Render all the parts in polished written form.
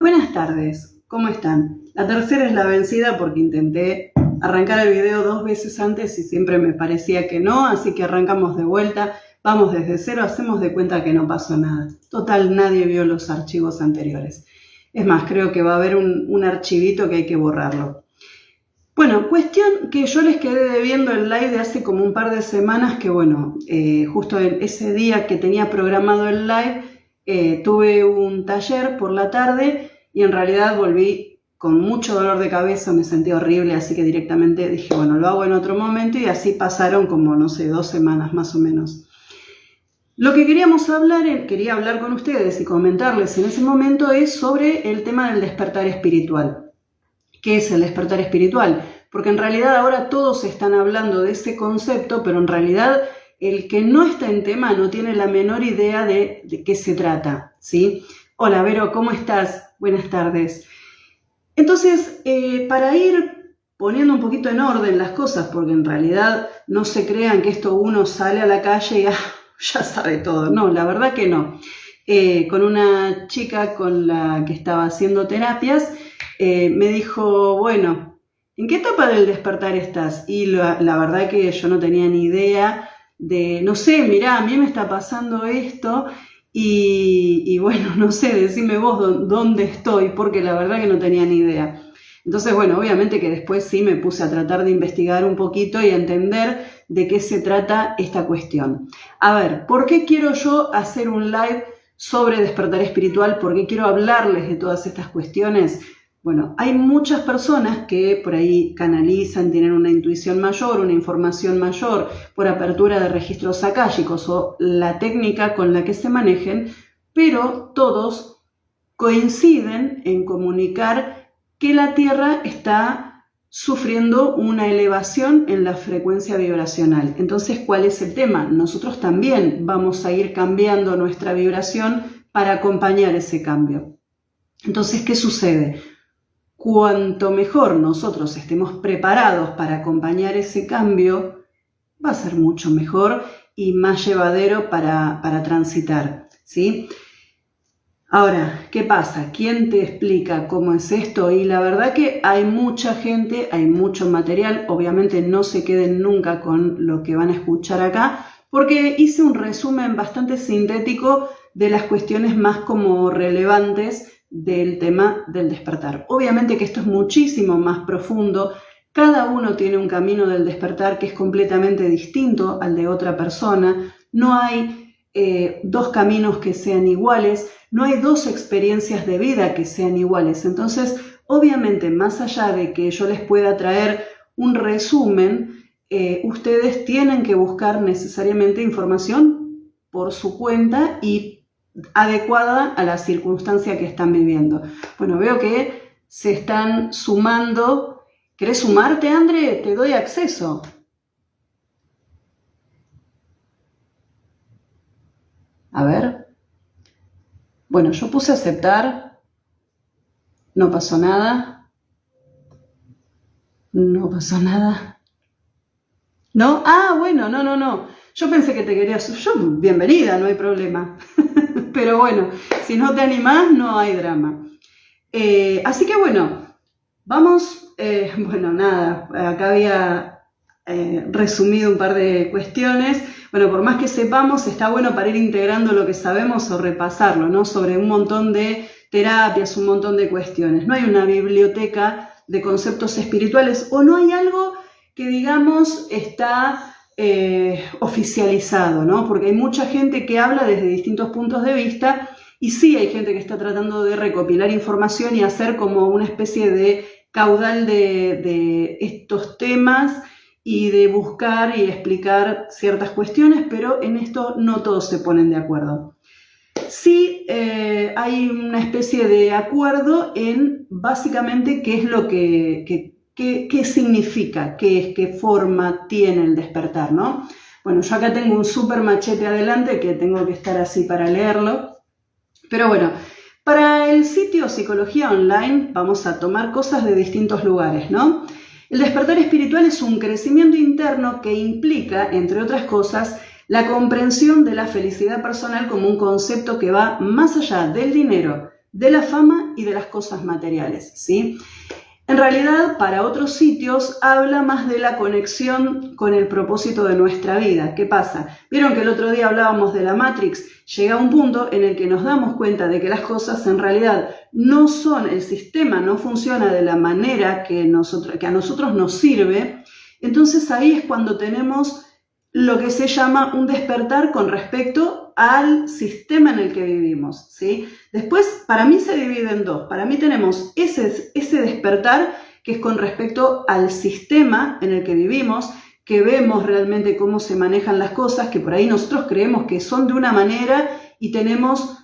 Buenas tardes, ¿cómo están? La tercera es la vencida porque intenté arrancar el video 2 veces antes y siempre me parecía que no, así que arrancamos de vuelta, vamos desde cero, hacemos de cuenta que no pasó nada. Total, nadie vio los archivos anteriores. Es más, creo que va a haber un archivito que hay que borrarlo. Bueno, cuestión que yo les quedé debiendo el live de hace como un par de semanas, que bueno, justo ese día que tenía programado el live, tuve un taller por la tarde y en realidad volví con mucho dolor de cabeza, me sentí horrible, así que directamente dije, bueno, lo hago en otro momento y así pasaron como, no sé, 2 semanas más o menos. Lo que quería hablar con ustedes y comentarles en ese momento es sobre el tema del despertar espiritual. ¿Qué es el despertar espiritual? Porque en realidad ahora todos están hablando de ese concepto, pero en realidad el que no está en tema no tiene la menor idea de qué se trata, ¿sí? Hola, Vero, ¿cómo estás? Buenas tardes. Entonces, para ir poniendo un poquito en orden las cosas, porque en realidad no se crean que esto uno sale a la calle y ya sabe todo. No, la verdad que no. Con una chica con la que estaba haciendo terapias, me dijo, bueno, ¿en qué etapa del despertar estás? Y la verdad que yo no tenía ni idea de, no sé, mirá, a mí me está pasando esto y bueno, no sé, decime vos dónde estoy, porque la verdad que no tenía ni idea. Entonces, bueno, obviamente que después sí me puse a tratar de investigar un poquito y a entender de qué se trata esta cuestión. A ver, ¿por qué quiero yo hacer un live sobre despertar espiritual? ¿Por qué quiero hablarles de todas estas cuestiones? Bueno, hay muchas personas que por ahí canalizan, tienen una intuición mayor, una información mayor por apertura de registros akáshicos o la técnica con la que se manejen, pero todos coinciden en comunicar que la Tierra está sufriendo una elevación en la frecuencia vibracional. Entonces, ¿cuál es el tema? Nosotros también vamos a ir cambiando nuestra vibración para acompañar ese cambio. Entonces, ¿qué sucede? Cuanto mejor nosotros estemos preparados para acompañar ese cambio, va a ser mucho mejor y más llevadero para transitar, ¿sí? Ahora, ¿qué pasa? ¿Quién te explica cómo es esto? Y la verdad que hay mucha gente, hay mucho material, obviamente no se queden nunca con lo que van a escuchar acá, porque hice un resumen bastante sintético de las cuestiones más como relevantes del tema del despertar. Obviamente que esto es muchísimo más profundo, cada uno tiene un camino del despertar que es completamente distinto al de otra persona, no hay dos caminos que sean iguales, no hay dos experiencias de vida que sean iguales. Entonces, obviamente, más allá de que yo les pueda traer un resumen, ustedes tienen que buscar necesariamente información por su cuenta y adecuada a la circunstancia que están viviendo. Bueno, veo que se están sumando. ¿Querés sumarte, André? Te doy acceso. A ver. Bueno, yo puse aceptar. No pasó nada. No pasó nada. ¿No? Ah, bueno, no. Yo pensé que te querías... Yo, bienvenida, no hay problema. Pero bueno, si no te animás, no hay drama. Así que bueno, vamos... bueno, nada, acá había resumido un par de cuestiones. Bueno, por más que sepamos, está bueno para ir integrando lo que sabemos o repasarlo, ¿no? Sobre un montón de terapias, un montón de cuestiones. No hay una biblioteca de conceptos espirituales o no hay algo que, digamos, está oficializado, ¿no? Porque hay mucha gente que habla desde distintos puntos de vista y sí hay gente que está tratando de recopilar información y hacer como una especie de caudal de estos temas y de buscar y explicar ciertas cuestiones, pero en esto no todos se ponen de acuerdo. Sí hay una especie de acuerdo en básicamente qué es lo qué significa, qué forma tiene el despertar, ¿no? Bueno, yo acá tengo un súper machete adelante que tengo que estar así para leerlo, pero bueno, para el sitio Psicología Online vamos a tomar cosas de distintos lugares, ¿no? El despertar espiritual es un crecimiento interno que implica, entre otras cosas, la comprensión de la felicidad personal como un concepto que va más allá del dinero, de la fama y de las cosas materiales, ¿sí? En realidad, para otros sitios, habla más de la conexión con el propósito de nuestra vida. ¿Qué pasa? Vieron que el otro día hablábamos de la Matrix. Llega un punto en el que nos damos cuenta de que las cosas en realidad no son, el sistema no funciona de la manera que a nosotros nos sirve. Entonces ahí es cuando tenemos lo que se llama un despertar con respecto al sistema en el que vivimos, ¿sí? Después, para mí se divide en dos. Para mí tenemos ese despertar que es con respecto al sistema en el que vivimos, que vemos realmente cómo se manejan las cosas, que por ahí nosotros creemos que son de una manera y tenemos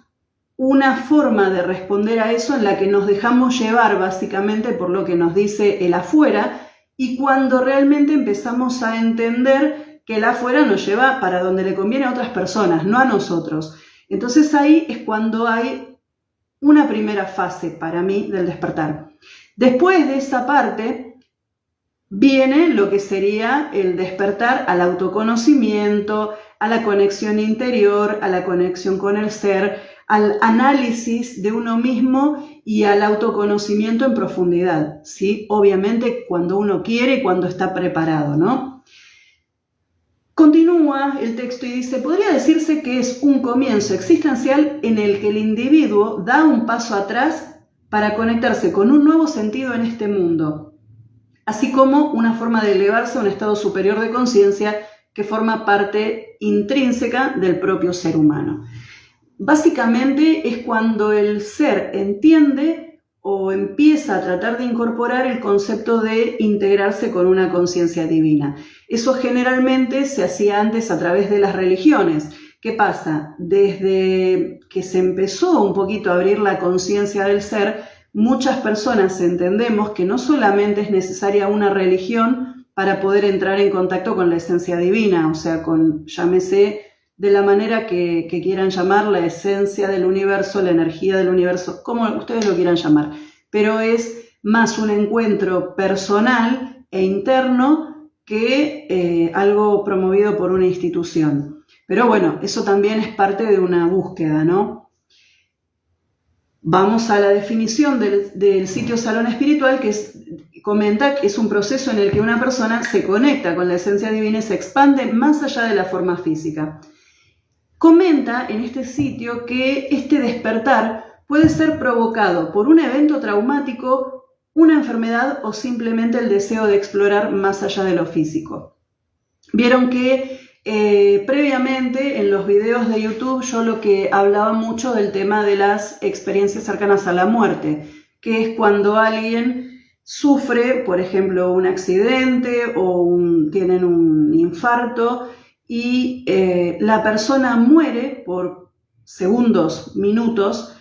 una forma de responder a eso en la que nos dejamos llevar básicamente por lo que nos dice el afuera, y cuando realmente empezamos a entender que el afuera nos lleva para donde le conviene a otras personas, no a nosotros. Entonces ahí es cuando hay una primera fase para mí del despertar. Después de esa parte viene lo que sería el despertar al autoconocimiento, a la conexión interior, a la conexión con el ser, al análisis de uno mismo y al autoconocimiento en profundidad, ¿sí? Obviamente cuando uno quiere y cuando está preparado, ¿no? Continúa el texto y dice, podría decirse que es un comienzo existencial en el que el individuo da un paso atrás para conectarse con un nuevo sentido en este mundo, así como una forma de elevarse a un estado superior de conciencia que forma parte intrínseca del propio ser humano. Básicamente es cuando el ser entiende o empieza a tratar de incorporar el concepto de integrarse con una conciencia divina. Eso generalmente se hacía antes a través de las religiones. ¿Qué pasa? Desde que se empezó un poquito a abrir la conciencia del ser, muchas personas entendemos que no solamente es necesaria una religión para poder entrar en contacto con la esencia divina, o sea, con, llámese de la manera que quieran llamar, la esencia del universo, la energía del universo, como ustedes lo quieran llamar, pero es más un encuentro personal e interno que algo promovido por una institución. Pero bueno, eso también es parte de una búsqueda, ¿no? Vamos a la definición del sitio Salón Espiritual, que comenta que es un proceso en el que una persona se conecta con la esencia divina y se expande más allá de la forma física. Comenta en este sitio que este despertar puede ser provocado por un evento traumático, una enfermedad o simplemente el deseo de explorar más allá de lo físico. Vieron que previamente en los videos de YouTube yo lo que hablaba mucho del tema de las experiencias cercanas a la muerte, que es cuando alguien sufre, por ejemplo, un accidente o tienen un infarto y la persona muere por segundos, minutos,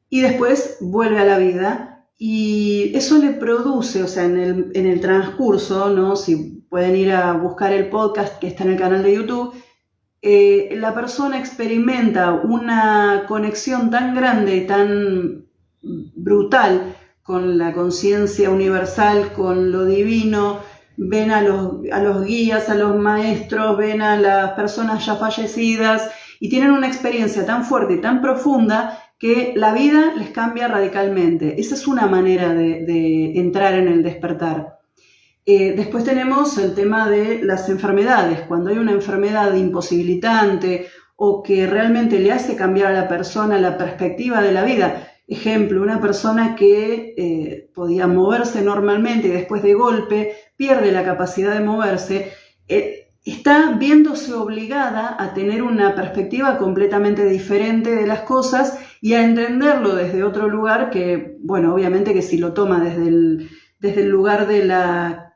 y después vuelve a la vida. Y eso le produce, o sea, en el transcurso, ¿no? Si pueden ir a buscar el podcast que está en el canal de YouTube, la persona experimenta una conexión tan grande y tan brutal con la conciencia universal, con lo divino. Ven a los guías, a los maestros, ven a las personas ya fallecidas y tienen una experiencia tan fuerte y tan profunda que la vida les cambia radicalmente. Esa es una manera de entrar en el despertar. Después tenemos el tema de las enfermedades. Cuando hay una enfermedad imposibilitante o que realmente le hace cambiar a la persona la perspectiva de la vida. Ejemplo, una persona que podía moverse normalmente y después de golpe pierde la capacidad de moverse, está viéndose obligada a tener una perspectiva completamente diferente de las cosas y a entenderlo desde otro lugar que, bueno, obviamente que si lo toma desde el lugar de la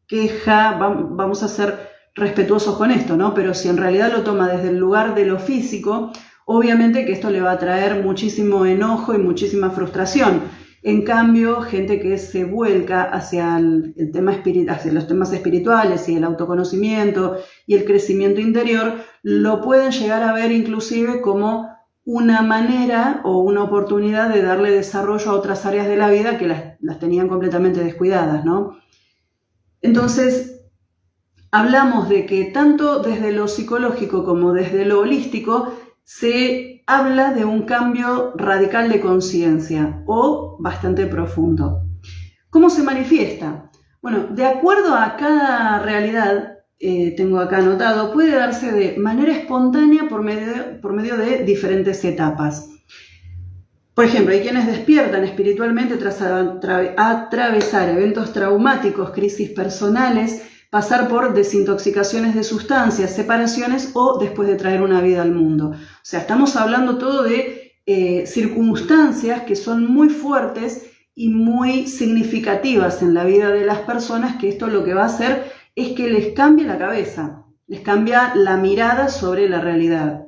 queja, vamos a ser respetuosos con esto, ¿no? Pero si en realidad lo toma desde el lugar de lo físico, obviamente que esto le va a traer muchísimo enojo y muchísima frustración. En cambio, gente que se vuelca hacia el tema hacia los temas espirituales y el autoconocimiento y el crecimiento interior, lo pueden llegar a ver inclusive como una manera o una oportunidad de darle desarrollo a otras áreas de la vida que las tenían completamente descuidadas, ¿no? Entonces, hablamos de que tanto desde lo psicológico como desde lo holístico se habla de un cambio radical de conciencia o bastante profundo. ¿Cómo se manifiesta? Bueno, de acuerdo a cada realidad, tengo acá anotado, puede darse de manera espontánea por medio de diferentes etapas. Por ejemplo, hay quienes despiertan espiritualmente tras atravesar eventos traumáticos, crisis personales, pasar por desintoxicaciones de sustancias, separaciones o después de traer una vida al mundo. O sea, estamos hablando todo de circunstancias que son muy fuertes y muy significativas en la vida de las personas, que esto lo que va a hacer es que les cambie la cabeza, les cambia la mirada sobre la realidad.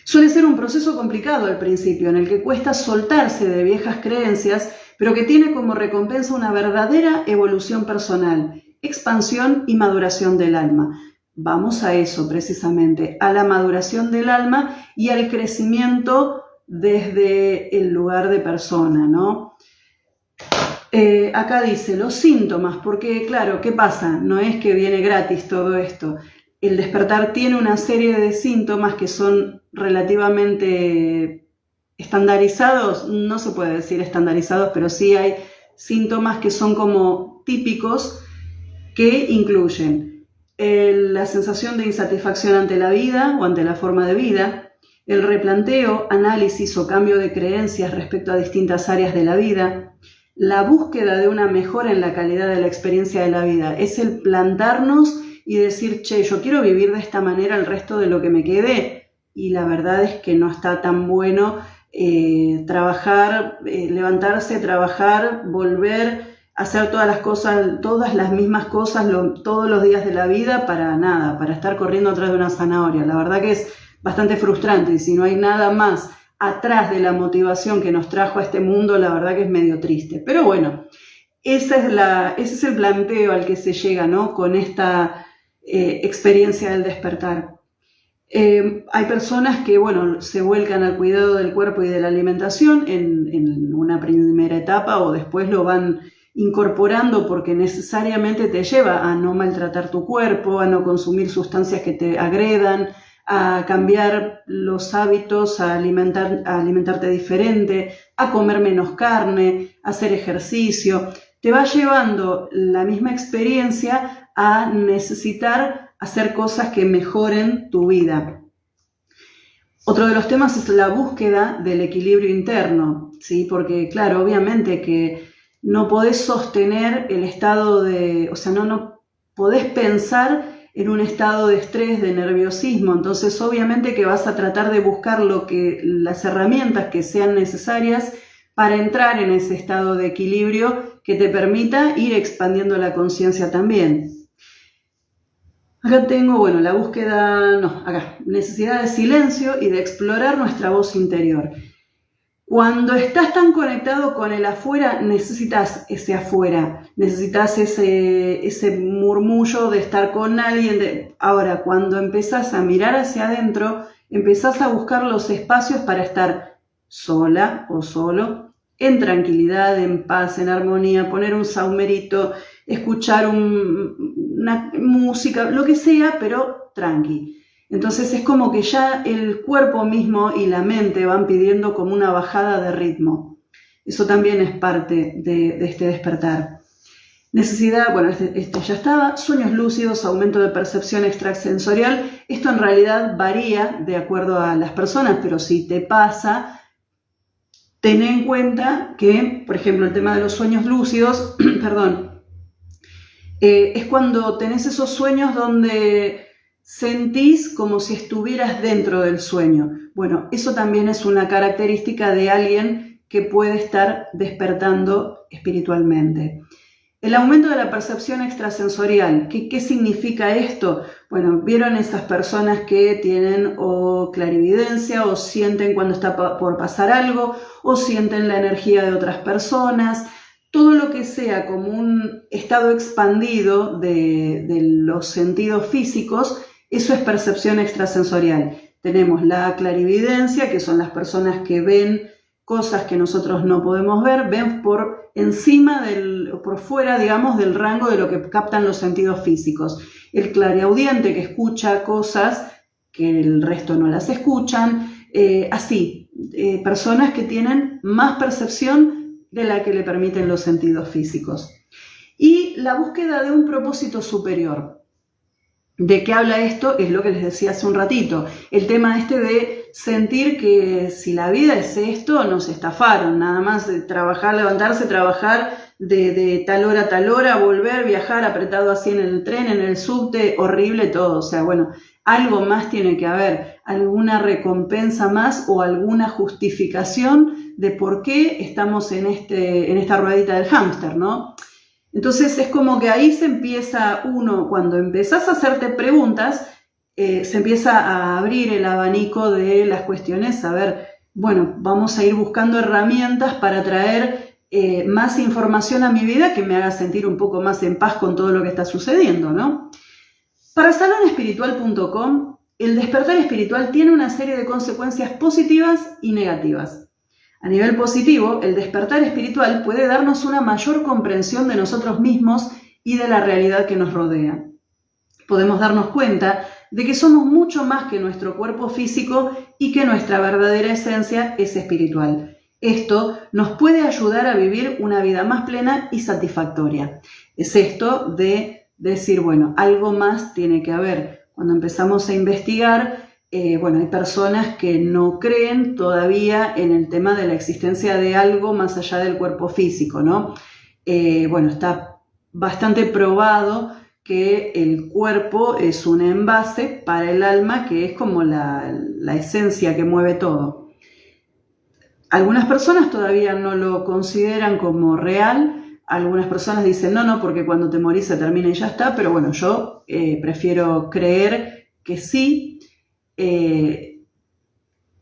Suele ser un proceso complicado al principio, en el que cuesta soltarse de viejas creencias, pero que tiene como recompensa una verdadera evolución personal, expansión y maduración del alma. Vamos a eso precisamente, a la maduración del alma y al crecimiento desde el lugar de persona, ¿no? Acá dice los síntomas, porque claro, ¿qué pasa? No es que viene gratis todo esto. El despertar tiene una serie de síntomas que son relativamente estandarizados, no se puede decir estandarizados, pero sí hay síntomas que son como típicos, que incluyen la sensación de insatisfacción ante la vida o ante la forma de vida, el replanteo, análisis o cambio de creencias respecto a distintas áreas de la vida, la búsqueda de una mejora en la calidad de la experiencia de la vida. Es el plantarnos y decir, che, yo quiero vivir de esta manera el resto de lo que me quede, y la verdad es que no está tan bueno trabajar, levantarse, trabajar, volver, hacer todas las cosas, todas las mismas cosas todos los días de la vida para nada, para estar corriendo atrás de una zanahoria. La verdad que es bastante frustrante, y si no hay nada más atrás de la motivación que nos trajo a este mundo, la verdad que es medio triste. Pero bueno, ese es el planteo al que se llega, ¿no? Con esta experiencia del despertar. Hay personas que, bueno, se vuelcan al cuidado del cuerpo y de la alimentación en una primera etapa, o después lo van incorporando porque necesariamente te lleva a no maltratar tu cuerpo, a no consumir sustancias que te agredan, a cambiar los hábitos, a alimentarte diferente, a comer menos carne, a hacer ejercicio. Te va llevando la misma experiencia a necesitar hacer cosas que mejoren tu vida. Otro de los temas es la búsqueda del equilibrio interno, ¿sí? Porque, claro, obviamente que no podés sostener el estado de... O sea, no podés pensar en un estado de estrés, de nerviosismo. Entonces, obviamente que vas a tratar de buscar las herramientas que sean necesarias para entrar en ese estado de equilibrio que te permita ir expandiendo la conciencia también. Acá tengo, bueno, la búsqueda, necesidad de silencio y de explorar nuestra voz interior. Cuando estás tan conectado con el afuera, necesitas ese afuera, necesitas ese murmullo de estar con alguien. Ahora, cuando empezás a mirar hacia adentro, empezás a buscar los espacios para estar sola o solo, en tranquilidad, en paz, en armonía, poner un saumerito, escuchar una música, lo que sea, pero tranqui. Entonces es como que ya el cuerpo mismo y la mente van pidiendo como una bajada de ritmo. Eso también es parte de este despertar. Necesidad, bueno, este ya estaba. Sueños lúcidos, aumento de percepción extrasensorial. Esto en realidad varía de acuerdo a las personas, pero si te pasa, ten en cuenta que, por ejemplo, el tema de los sueños lúcidos, es cuando tenés esos sueños donde sentís como si estuvieras dentro del sueño. Bueno, eso también es una característica de alguien que puede estar despertando espiritualmente. El aumento de la percepción extrasensorial. ¿Qué significa esto? Bueno, ¿vieron esas personas que tienen o clarividencia o sienten cuando está por pasar algo o sienten la energía de otras personas? Todo lo que sea como un estado expandido de los sentidos físicos, eso es percepción extrasensorial. Tenemos la clarividencia, que son las personas que ven cosas que nosotros no podemos ver, ven por encima por fuera, digamos, del rango de lo que captan los sentidos físicos. El clariaudiente, que escucha cosas que el resto no las escuchan. personas que tienen más percepción de la que le permiten los sentidos físicos. Y la búsqueda de un propósito superior. ¿De qué habla esto? Es lo que les decía hace un ratito. El tema de sentir que si la vida es esto, nos estafaron. Nada más de trabajar, levantarse, trabajar de tal hora a tal hora, volver, viajar apretado así en el tren, en el subte, horrible todo. O sea, bueno, algo más tiene que haber, alguna recompensa más o alguna justificación de por qué estamos en esta ruedita del hámster, ¿no? Entonces es como que ahí se empieza cuando empezás a hacerte preguntas, se empieza a abrir el abanico de las cuestiones, a ver, bueno, vamos a ir buscando herramientas para traer más información a mi vida que me haga sentir un poco más en paz con todo lo que está sucediendo, ¿no? Para salonespiritual.com, el despertar espiritual tiene una serie de consecuencias positivas y negativas. A nivel positivo, el despertar espiritual puede darnos una mayor comprensión de nosotros mismos y de la realidad que nos rodea. Podemos darnos cuenta de que somos mucho más que nuestro cuerpo físico y que nuestra verdadera esencia es espiritual. Esto nos puede ayudar a vivir una vida más plena y satisfactoria. Es esto de decir, bueno, algo más tiene que haber. Cuando empezamos a investigar, hay personas que no creen todavía en el tema de la existencia de algo más allá del cuerpo físico, ¿no? Está bastante probado que el cuerpo es un envase para el alma, que es como la esencia que mueve todo. Algunas personas todavía no lo consideran como real. Algunas personas dicen, no, porque cuando te morís se termina y ya está, pero bueno, yo prefiero creer que sí.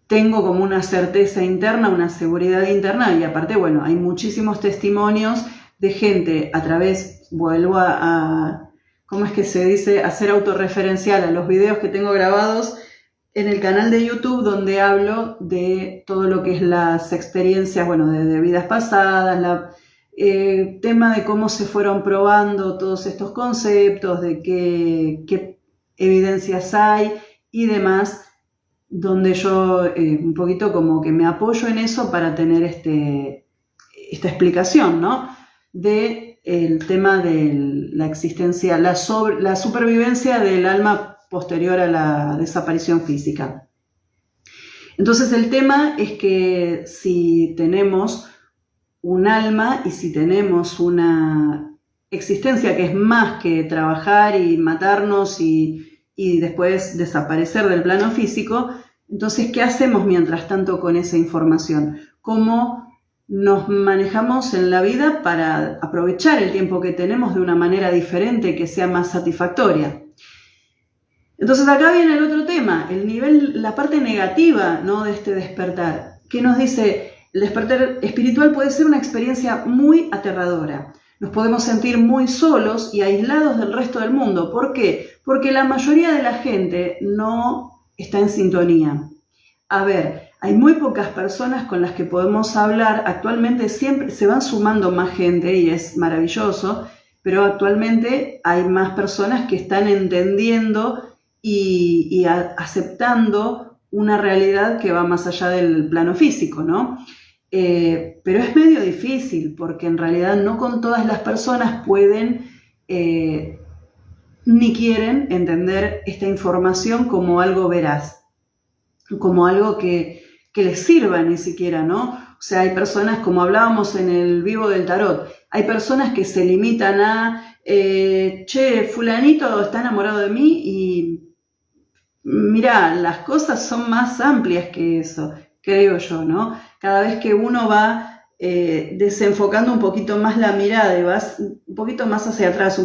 Tengo como una certeza interna, una seguridad interna, y aparte, hay muchísimos testimonios de gente a través, vuelvo a ¿cómo es que se dice? A ser autorreferencial a los videos que tengo grabados en el canal de YouTube, donde hablo de todo lo que es las experiencias, de vidas pasadas, tema de cómo se fueron probando todos estos conceptos, de qué evidencias hay y demás, donde yo un poquito como que me apoyo en eso para tener esta explicación, ¿no? De el tema de la existencia, la supervivencia del alma posterior a la desaparición física. Entonces el tema es que si tenemos un alma y si tenemos una existencia que es más que trabajar y matarnos y después desaparecer del plano físico, entonces, ¿qué hacemos mientras tanto con esa información? ¿Cómo nos manejamos en la vida para aprovechar el tiempo que tenemos de una manera diferente, que sea más satisfactoria? Entonces acá viene el otro tema, la parte negativa, ¿no?, de este despertar, que nos dice, el despertar espiritual puede ser una experiencia muy aterradora. Nos podemos sentir muy solos y aislados del resto del mundo. ¿Por qué? Porque la mayoría de la gente no está en sintonía. A ver, hay muy pocas personas con las que podemos hablar. Actualmente siempre se van sumando más gente y es maravilloso, pero actualmente hay más personas que están entendiendo y aceptando una realidad que va más allá del plano físico, ¿no? Pero es medio difícil porque en realidad no con todas las personas pueden ni quieren entender esta información como algo veraz, como algo que les sirva ni siquiera, ¿no? O sea, hay personas, como hablábamos en el vivo del tarot, hay personas que se limitan a, fulanito está enamorado de mí y mirá, las cosas son más amplias que eso, creo yo, ¿no? Cada vez que uno va desenfocando un poquito más la mirada y vas un poquito más hacia atrás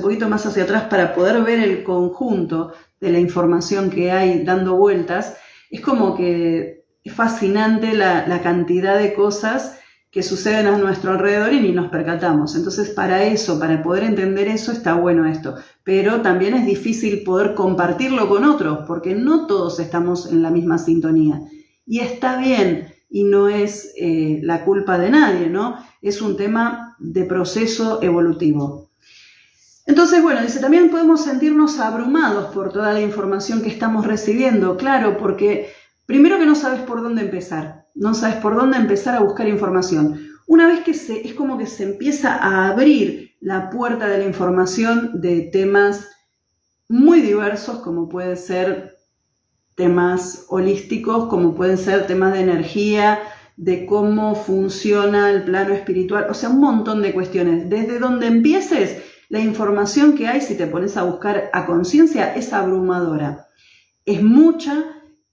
para poder ver el conjunto de la información que hay dando vueltas, es como que es fascinante la cantidad de cosas que suceden a nuestro alrededor y ni nos percatamos. Entonces, para poder entender eso, está bueno esto. Pero también es difícil poder compartirlo con otros, porque no todos estamos en la misma sintonía. Y está bien, y no es la culpa de nadie, ¿no? Es un tema de proceso evolutivo. Entonces, dice, también podemos sentirnos abrumados por toda la información que estamos recibiendo. Claro, porque Primero que no sabes por dónde empezar, no sabes por dónde empezar a buscar información. Una vez que es como que se empieza a abrir la puerta de la información de temas muy diversos, como pueden ser temas holísticos, como pueden ser temas de energía, de cómo funciona el plano espiritual, o sea, un montón de cuestiones. Desde donde empieces, la información que hay, si te pones a buscar a conciencia, es abrumadora. Es mucha,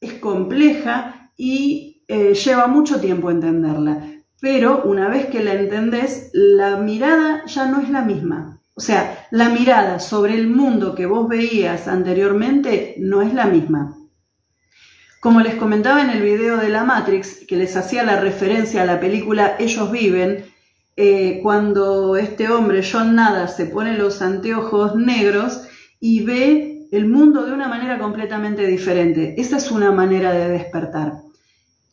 es compleja y lleva mucho tiempo entenderla. Pero una vez que la entendés, la mirada ya no es la misma. O sea, la mirada sobre el mundo que vos veías anteriormente no es la misma. Como les comentaba en el video de la Matrix, que les hacía la referencia a la película Ellos Viven, cuando este hombre, John Nada, se pone los anteojos negros y ve el mundo de una manera completamente diferente. Esa es una manera de despertar.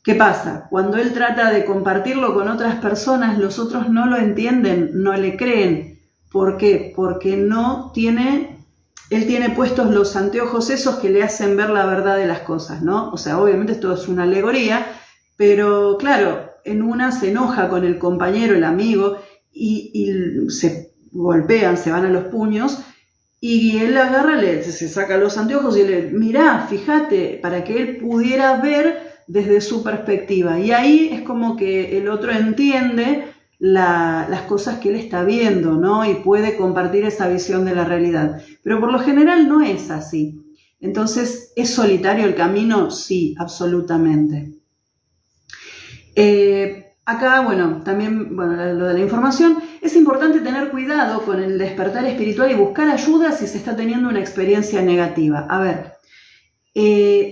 ¿Qué pasa? Cuando él trata de compartirlo con otras personas, los otros no lo entienden, no le creen. ¿Por qué? Porque él tiene puestos los anteojos esos que le hacen ver la verdad de las cosas, ¿no? O sea, obviamente esto es una alegoría, pero claro, en una se enoja con el compañero, el amigo, y se golpean, se van a los puños, y él agarra, se saca los anteojos y le mirá, fíjate, para que él pudiera ver desde su perspectiva. Y ahí es como que el otro entiende las cosas que él está viendo, ¿no? Y puede compartir esa visión de la realidad. Pero por lo general no es así. Entonces, ¿es solitario el camino? Sí, absolutamente. Acá, bueno, también, bueno, lo de la información, es importante tener cuidado con el despertar espiritual y buscar ayuda si se está teniendo una experiencia negativa. A ver,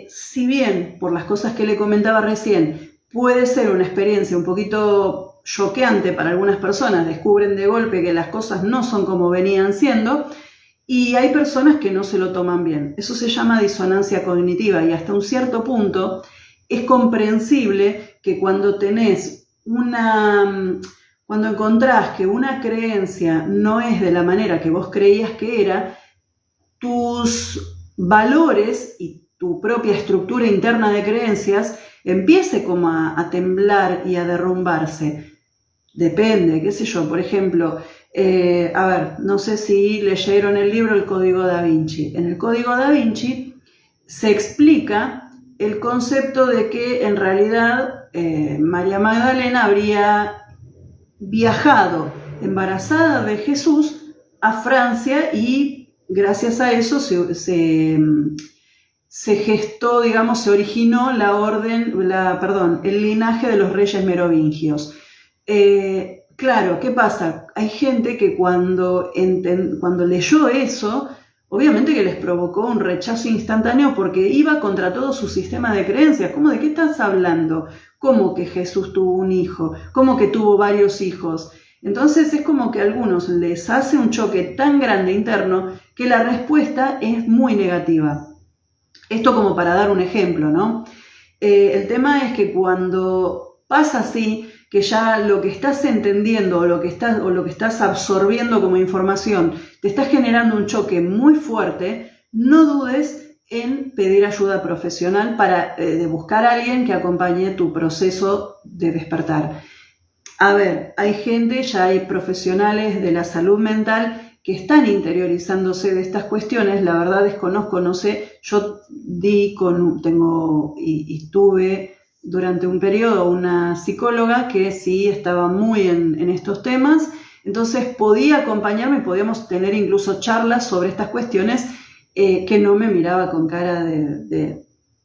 si bien, por las cosas que le comentaba recién, puede ser una experiencia un poquito choqueante para algunas personas, descubren de golpe que las cosas no son como venían siendo, y hay personas que no se lo toman bien. Eso se llama disonancia cognitiva y hasta un cierto punto es comprensible que cuando cuando encontrás que una creencia no es de la manera que vos creías que era, tus valores y tu propia estructura interna de creencias empiece como a temblar y a derrumbarse. Depende, qué sé yo, por ejemplo, a ver, no sé si leyeron el libro El Código Da Vinci. En el Código Da Vinci se explica el concepto de que en realidad María Magdalena habría viajado embarazada de Jesús a Francia y gracias a eso se gestó, digamos, se originó el linaje de los reyes merovingios. Claro, ¿qué pasa? Hay gente que cuando leyó eso, obviamente que les provocó un rechazo instantáneo porque iba contra todo su sistema de creencias. ¿Cómo de qué estás hablando? ¿Cómo que Jesús tuvo un hijo? ¿Cómo que tuvo varios hijos? Entonces es como que a algunos les hace un choque tan grande interno que la respuesta es muy negativa. Esto como para dar un ejemplo, ¿no? El tema es que cuando pasa así, que ya lo que estás entendiendo o lo que estás absorbiendo como información te está generando un choque muy fuerte, no dudes en pedir ayuda profesional de buscar a alguien que acompañe tu proceso de despertar. A ver, ya hay profesionales de la salud mental que están interiorizándose de estas cuestiones. La verdad desconozco, no sé, yo tuve durante un periodo una psicóloga que sí estaba muy en estos temas, entonces podía acompañarme, podíamos tener incluso charlas sobre estas cuestiones que no me miraba con cara de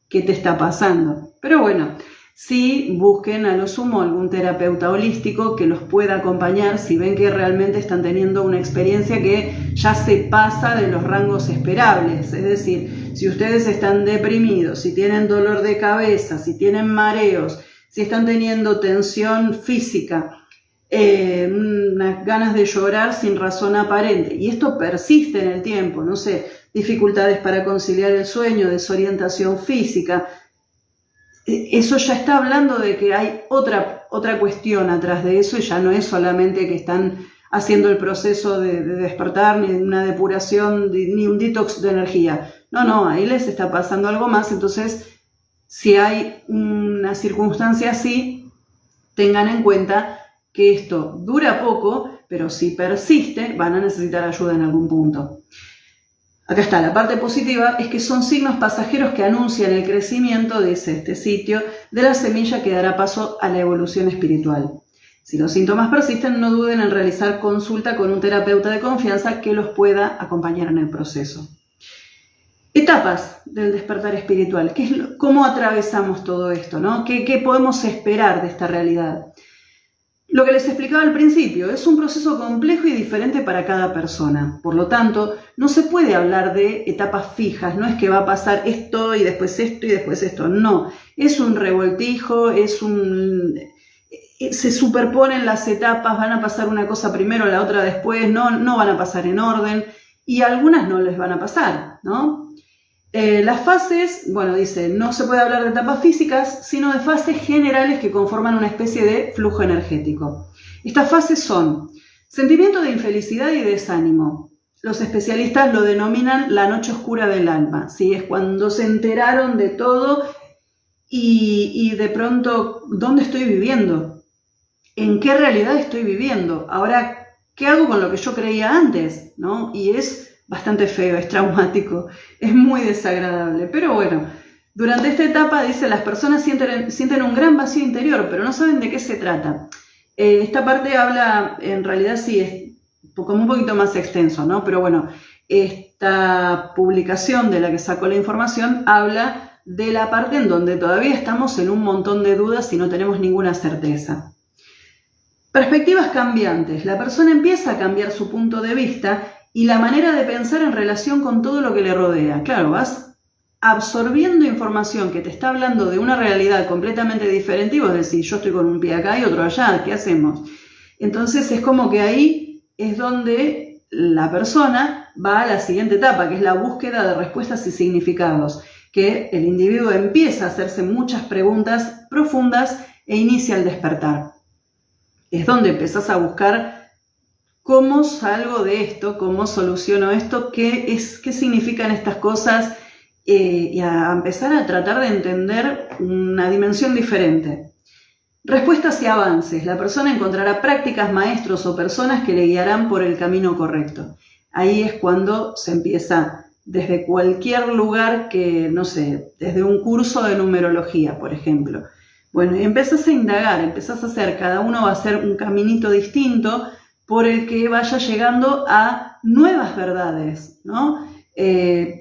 ¿qué te está pasando? Pero bueno, sí busquen a lo sumo algún terapeuta holístico que los pueda acompañar si ven que realmente están teniendo una experiencia que ya se pasa de los rangos esperables. Es decir, si ustedes están deprimidos, si tienen dolor de cabeza, si tienen mareos, si están teniendo tensión física, unas ganas de llorar sin razón aparente, y esto persiste en el tiempo, no sé, dificultades para conciliar el sueño, desorientación física, eso ya está hablando de que hay otra cuestión atrás de eso y ya no es solamente que están haciendo el proceso de despertar, ni una depuración, ni un detox de energía. No, ahí les está pasando algo más, entonces si hay una circunstancia así, tengan en cuenta que esto dura poco, pero si persiste, van a necesitar ayuda en algún punto. Acá está, la parte positiva es que son signos pasajeros que anuncian el crecimiento, dice este sitio, de la semilla que dará paso a la evolución espiritual. Si los síntomas persisten, no duden en realizar consulta con un terapeuta de confianza que los pueda acompañar en el proceso. Etapas del despertar espiritual. ¿Cómo atravesamos todo esto, ¿no? ¿Qué podemos esperar de esta realidad? Lo que les explicaba al principio, es un proceso complejo y diferente para cada persona. Por lo tanto, no se puede hablar de etapas fijas, no es que va a pasar esto y después esto y después esto. No, es un revoltijo, se superponen las etapas, van a pasar una cosa primero, la otra después, no van a pasar en orden y algunas no les van a pasar, ¿no? Las fases, bueno, dice, no se puede hablar de etapas físicas, sino de fases generales que conforman una especie de flujo energético. Estas fases son sentimiento de infelicidad y desánimo. Los especialistas lo denominan la noche oscura del alma, ¿sí? Es cuando se enteraron de todo y de pronto, ¿dónde estoy viviendo? ¿En qué realidad estoy viviendo? Ahora, ¿qué hago con lo que yo creía antes? ¿No? Y es bastante feo, es traumático, es muy desagradable. Pero bueno, durante esta etapa, dice, las personas sienten un gran vacío interior, pero no saben de qué se trata. Esta parte habla, en realidad sí, es como un poquito más extenso, ¿no? Pero bueno, esta publicación de la que sacó la información habla de la parte en donde todavía estamos en un montón de dudas y no tenemos ninguna certeza. Perspectivas cambiantes. La persona empieza a cambiar su punto de vista y la manera de pensar en relación con todo lo que le rodea. Claro, vas absorbiendo información que te está hablando de una realidad completamente diferente y vos decís, yo estoy con un pie acá y otro allá, ¿qué hacemos? Entonces es como que ahí es donde la persona va a la siguiente etapa, que es la búsqueda de respuestas y significados, que el individuo empieza a hacerse muchas preguntas profundas e inicia el despertar. Es donde empezás a buscar ¿cómo salgo de esto? ¿Cómo soluciono esto? ¿Qué significan estas cosas? Y a empezar a tratar de entender una dimensión diferente. Respuestas y avances. La persona encontrará prácticas, maestros o personas que le guiarán por el camino correcto. Ahí es cuando se empieza desde cualquier lugar que, no sé, desde un curso de numerología, por ejemplo. Bueno, y empezás a indagar, empezás a hacer, cada uno va a hacer un caminito distinto por el que vaya llegando a nuevas verdades, ¿no?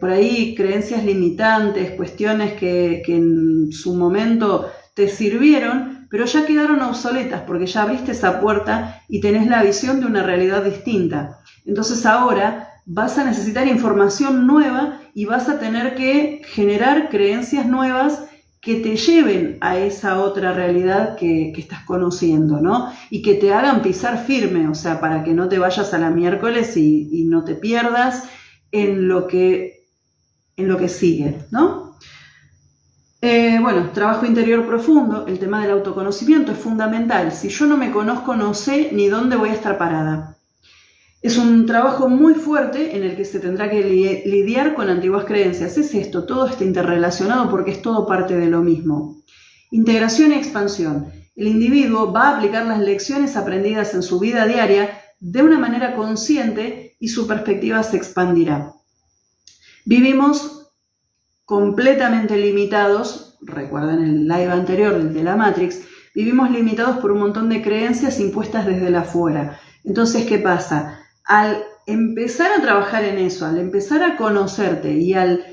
Por ahí creencias limitantes, cuestiones que en su momento te sirvieron, pero ya quedaron obsoletas porque ya abriste esa puerta y tenés la visión de una realidad distinta. Entonces ahora vas a necesitar información nueva y vas a tener que generar creencias nuevas que te lleven a esa otra realidad que estás conociendo, ¿no? Y que te hagan pisar firme, o sea, para que no te vayas a la miércoles y no te pierdas en lo que sigue, ¿no? Bueno, trabajo interior profundo, el tema del autoconocimiento es fundamental. Si yo no me conozco, no sé ni dónde voy a estar parada. Es un trabajo muy fuerte en el que se tendrá que lidiar con antiguas creencias. Es esto, todo está interrelacionado porque es todo parte de lo mismo. Integración y expansión. El individuo va a aplicar las lecciones aprendidas en su vida diaria de una manera consciente y su perspectiva se expandirá. Vivimos completamente limitados, recuerden el live anterior, el de la Matrix, vivimos limitados por un montón de creencias impuestas desde el afuera. Entonces, ¿qué pasa? Al empezar a trabajar en eso, al empezar a conocerte y al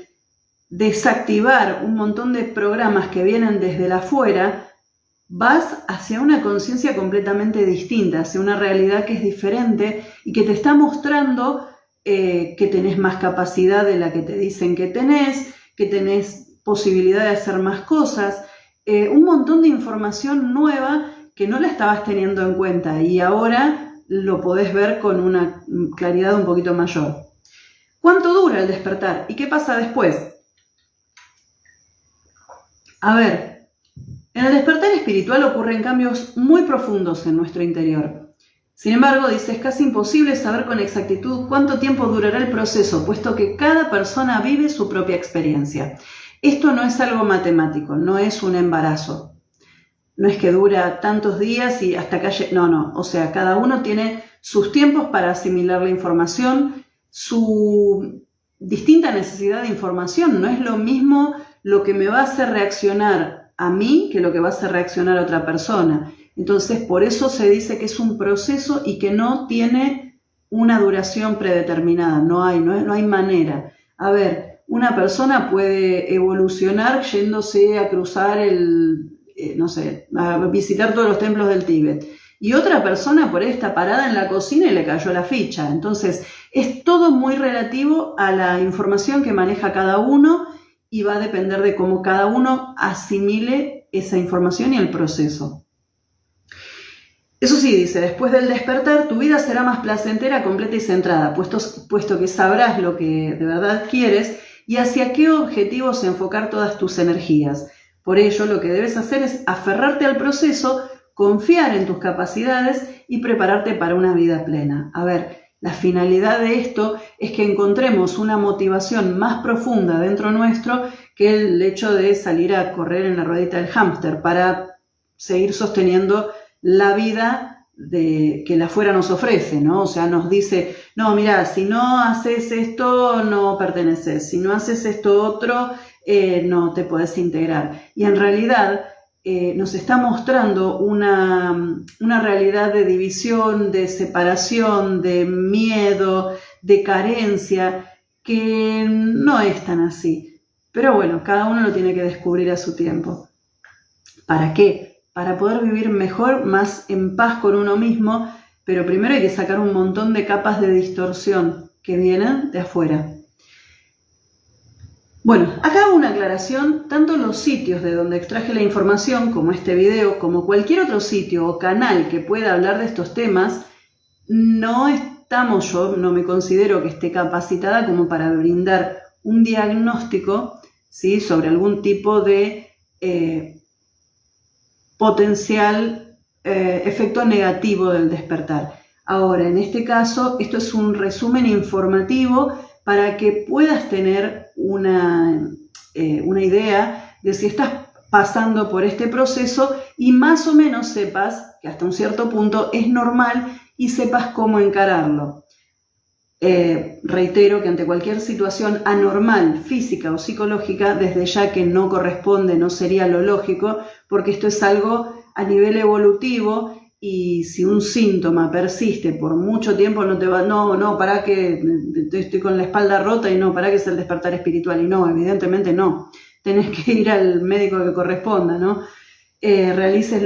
desactivar un montón de programas que vienen desde el afuera, vas hacia una conciencia completamente distinta, hacia una realidad que es diferente y que te está mostrando que tenés más capacidad de la que te dicen que tenés posibilidad de hacer más cosas, un montón de información nueva que no la estabas teniendo en cuenta y ahora lo podés ver con una claridad un poquito mayor. ¿Cuánto dura el despertar? ¿Y qué pasa después? A ver, en el despertar espiritual ocurren cambios muy profundos en nuestro interior. Sin embargo, dice, es casi imposible saber con exactitud cuánto tiempo durará el proceso, puesto que cada persona vive su propia experiencia. Esto no es algo matemático, no es un embarazo. No es que dura tantos días y hasta que... No. O sea, cada uno tiene sus tiempos para asimilar la información, su distinta necesidad de información. No es lo mismo lo que me va a hacer reaccionar a mí que lo que va a hacer reaccionar a otra persona. Entonces, por eso se dice que es un proceso y que no tiene una duración predeterminada. No hay manera. A ver, una persona puede evolucionar yéndose a cruzar a visitar todos los templos del Tíbet. Y otra persona por ahí está parada en la cocina y le cayó la ficha. Entonces, es todo muy relativo a la información que maneja cada uno y va a depender de cómo cada uno asimile esa información y el proceso. Eso sí, dice, después del despertar, tu vida será más placentera, completa y centrada, puesto que sabrás lo que de verdad quieres y hacia qué objetivos enfocar todas tus energías. Por ello, lo que debes hacer es aferrarte al proceso, confiar en tus capacidades y prepararte para una vida plena. A ver, la finalidad de esto es que encontremos una motivación más profunda dentro nuestro que el hecho de salir a correr en la ruedita del hámster para seguir sosteniendo la vida que la afuera nos ofrece, ¿no? O sea, nos dice, no, mira, si no haces esto, no perteneces, si no haces esto otro, no te podés integrar. Y en realidad nos está mostrando una realidad de división, de separación, de miedo, de carencia, que no es tan así. Pero bueno, cada uno lo tiene que descubrir a su tiempo. ¿Para qué? Para poder vivir mejor, más en paz con uno mismo, pero primero hay que sacar un montón de capas de distorsión que vienen de afuera. Bueno, acá hago una aclaración, tanto los sitios de donde extraje la información, como este video, como cualquier otro sitio o canal que pueda hablar de estos temas, yo no me considero que esté capacitada como para brindar un diagnóstico, ¿sí?, sobre algún tipo de potencial efecto negativo del despertar. Ahora, en este caso, esto es un resumen informativo para que puedas tener una idea de si estás pasando por este proceso y más o menos sepas que hasta un cierto punto es normal y sepas cómo encararlo. Reitero que ante cualquier situación anormal, física o psicológica, desde ya que no corresponde, no sería lo lógico, porque esto es algo a nivel evolutivo y si un síntoma persiste por mucho tiempo no te va, para que estoy con la espalda rota y no, para que es el despertar espiritual y no, evidentemente no. Tenés que ir al médico que corresponda, ¿no? Realices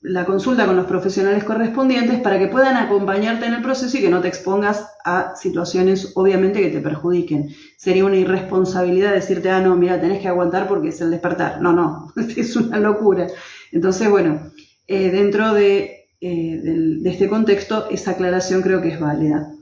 la consulta con los profesionales correspondientes para que puedan acompañarte en el proceso y que no te expongas a situaciones obviamente que te perjudiquen. Sería una irresponsabilidad decirte, no, mira, tenés que aguantar porque es el despertar. No, es una locura. Entonces, bueno, dentro de este contexto, esa aclaración creo que es válida.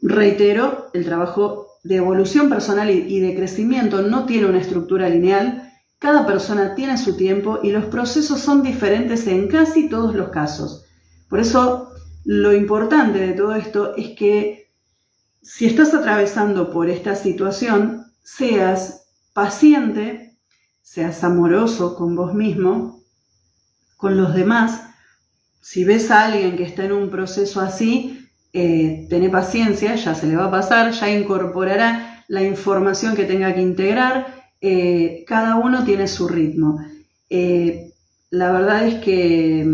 Reitero, el trabajo de evolución personal y de crecimiento no tiene una estructura lineal. Cada persona tiene su tiempo y los procesos son diferentes en casi todos los casos. Por eso, lo importante de todo esto es que si estás atravesando por esta situación, seas paciente, seas amoroso con vos mismo, con los demás. Si ves a alguien que está en un proceso así, tené paciencia, ya se le va a pasar, ya incorporará la información que tenga que integrar. Cada uno tiene su ritmo. La verdad es que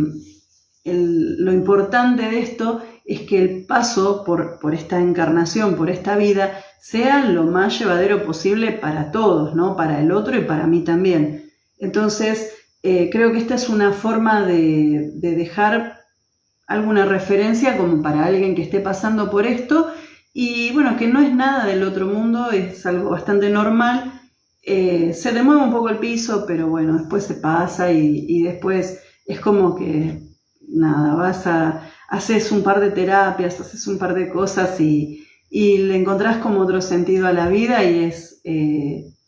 lo importante de esto es que el paso por esta encarnación, por esta vida, sea lo más llevadero posible para todos, ¿no? Para el otro y para mí también. Entonces, creo que esta es una forma de dejar alguna referencia como para alguien que esté pasando por esto y bueno, que no es nada del otro mundo, es algo bastante normal. Se te mueve un poco el piso, pero bueno, después se pasa y después es como que nada, haces un par de terapias, haces un par de cosas y le encontrás como otro sentido a la vida y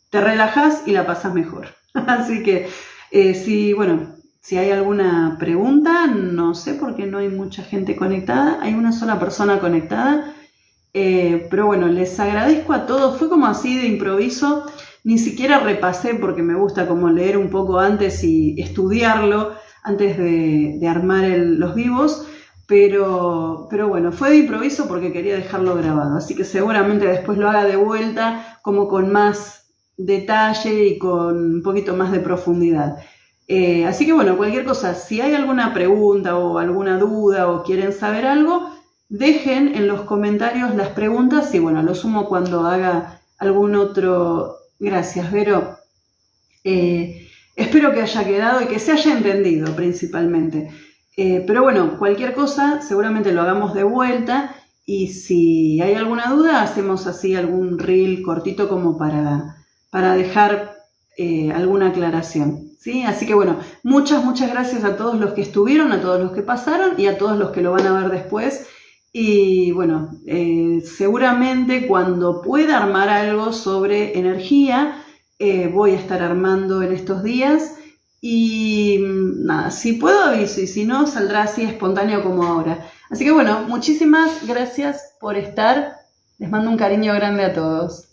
te relajás y la pasás mejor. Así que si hay alguna pregunta, no sé por qué no hay mucha gente conectada, hay una sola persona conectada, pero bueno, les agradezco a todos, fue como así de improviso. ni siquiera repasé porque me gusta como leer un poco antes y estudiarlo antes de armar los vivos, pero bueno, fue de improviso porque quería dejarlo grabado, así que seguramente después lo haga de vuelta como con más detalle y con un poquito más de profundidad. Así que bueno, cualquier cosa, si hay alguna pregunta o alguna duda o quieren saber algo, dejen en los comentarios las preguntas y bueno, lo sumo cuando haga algún otro. Gracias, Vero. Espero que haya quedado y que se haya entendido principalmente. Pero bueno, cualquier cosa seguramente lo hagamos de vuelta y si hay alguna duda hacemos así algún reel cortito como para dejar alguna aclaración, ¿sí? Así que bueno, muchas gracias a todos los que estuvieron, a todos los que pasaron y a todos los que lo van a ver después. Y bueno, seguramente cuando pueda armar algo sobre energía, voy a estar armando en estos días. Y nada, si puedo aviso y si no, saldrá así espontáneo como ahora. Así que bueno, muchísimas gracias por estar. Les mando un cariño grande a todos.